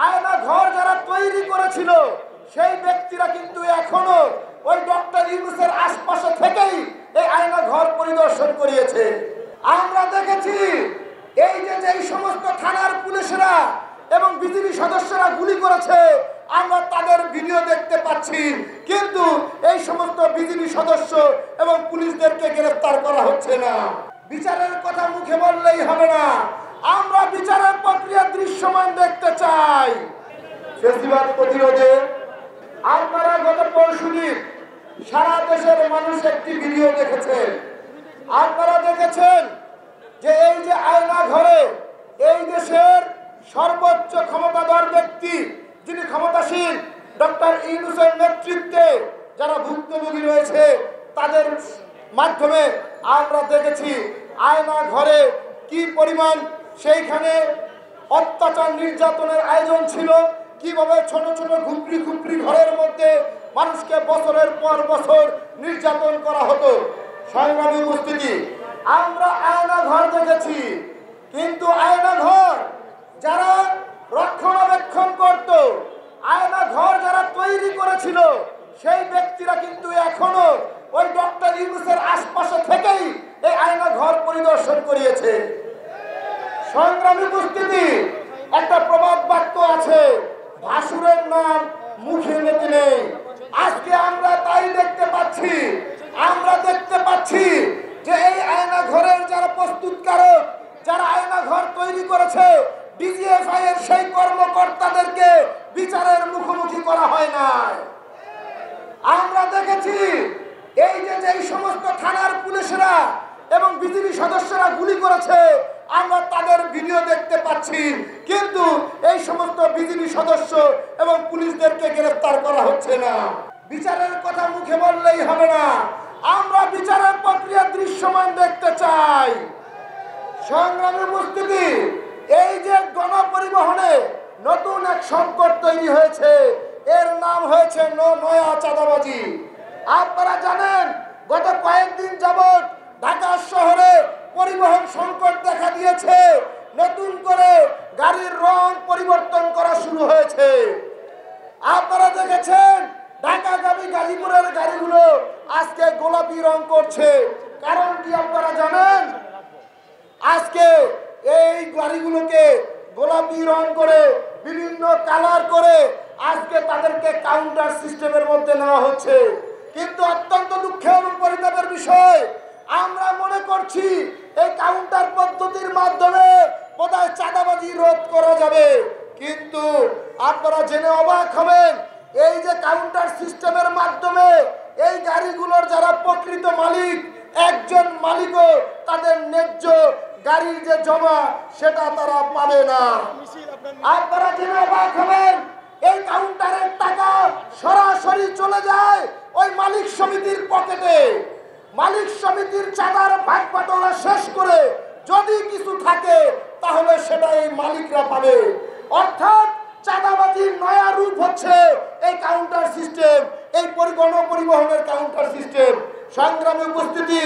আয়না ঘর যারা তৈরি করেছিল সেই ব্যক্তিরা কিন্তু এখনো ওই ডক্টর ইউনূসের আশপাশে থেকেই এই আয়না ঘর পরিদর্শন করিয়েছে। আমরা দেখেছি এই যে সমস্ত থানার পুলিশরা এবং বিজিবি সদস্যরা গুলি করেছে, আমরা তাদের ভিডিও দেখতে পাচ্ছি, কিন্তু এই সমস্ত বিজিবি সদস্য এবং পুলিশদেরকে গ্রেফতার করা হচ্ছে না। বিচারের কথা মুখে বললেই হবে না, আমরা বিচারের প্রক্রিয়া দৃশ্যমান দেখতে চাই। ফেসিবাদ প্রতিরোধে আপনারা গত পরশুদিন সারা দেশের মানুষ একটি ভিডিও দেখেছেন। আপনারা দেখেছেন যে এই যে আয়না ঘরে এই দেশের সর্বোচ্চ ক্ষমতাধর ব্যক্তি যিনি ক্ষমতাসীন ডক্টর ইউনূসের নেতৃত্বে যারা ভুক্তভোগী রয়েছে তাদের মাধ্যমে আমরা দেখেছি আয়না ঘরে কি পরিমাণ সেইখানে অত্যাচার নির্যাতনের আয়োজন ছিল, কিভাবে ছোট ছোট ঘুপড়ি ঘুপড়ি ঘরের মধ্যে মানুষকে বছরের পর বছর নির্যাতন করা হতো। সংগ্রামী উপস্থিতি, আমরা আয়না ঘর দেখেছি, কিন্তু আয়না ঘর যারা রক্ষণাবেক্ষণ করত, আয়না ঘর যারা তৈরি করেছিল সেই ব্যক্তিরা কিন্তু এখনো ওই ডক্টর ইউনূসের আশপাশে থেকেই এই আয়না ঘর পরিদর্শন করিয়েছে। সংগ্রামী উপস্থিতি, একটা প্রবাদ বাক্য আছে, ভাসুরের নাম মুখে নিতে নেই। আজকে আমরা তাই দেখতে পাচ্ছি, আমরা দেখতে পাচ্ছি যে এই আয়না ঘরের যারা প্রস্তুতকারক, যারা আয়না ঘর তৈরি করেছে, ডিজিএফআই এর সেই কর্মকর্তাদেরকে বিচারের মুখোমুখি করা হয় না। আমরা দেখেছি এই যে সমস্ত থানার পুলিশরা এবং বিজিবি সদস্যরা গুলি করেছে, আমরা তাদের ভিডিও দেখতে পাচ্ছি, কিন্তু এই সমস্ত বিজিবি সদস্য এবং পুলিশদেরকে গ্রেফতার করা হচ্ছে না। বিচারের কথা মুখে বললেই হবে না, আমরা বিচারের প্রক্রিয়া দৃশ্যমান দেখতে চাই। সংগ্রামী উপস্থিতি, এই যে গণপরিবহনে নতুন এক সংকট তৈরি হয়েছে, এর নাম হয়েছে নয়া চাঁদাবাজি। আপনারা জানেন গত কয়েকদিন যাবৎ ঢাকা শহরে পরিবহন সংকট দেখা দিয়েছে, নতুন করে গাড়ির রং পরিবর্তন করা শুরু হয়েছে। আপনারা দেখেছেন ঢাকাগামী গাজীপুরের গাড়িগুলো আজকে গোলাপি রং করছে, কারণ কি আপনারা জানেন? আজকে এই গাড়িগুলোকে গোলাপি রং করে বিভিন্ন কালার করে আজকে তাদেরকে কাউন্টার সিস্টেমের মধ্যে নেওয়া হচ্ছে। কিন্তু অত্যন্ত দুঃখের এবং পরিতাপের বিষয়, আমরা মনে করছি এই কাউন্টার পদ্ধতির মাধ্যমে বোধহয় চাঁদাবাজি রোধ করা যাবে, কিন্তু আপনারা জেনে অবাক হবেন এই যে কাউন্টার সিস্টেমের মাধ্যমে এই গাড়িগুলোর যারা প্রকৃত মালিক, একজন মালিকও তাদের ন্যায্য গাড়ির যে জমা সেটা তারা পাবে না। আপনারা জেনে অবাক হবেন এই কাউন্টারের টাকা সরাসরি চলে যায় ওই মালিক সমিতির পকেটে। মালিক সমিতির চাঁদার ভাগ বাটোয়ারা শেষ করে যদি কিছু থাকে তাহলে সেটা এই মালিকরা পাবে। অর্থাৎ চাঁদাবাজির নয়া রূপ হচ্ছে এই কাউন্টার সিস্টেম, এই গণপরিবহনের কাউন্টার সিস্টেম। সংগ্রামী উপস্থিতি,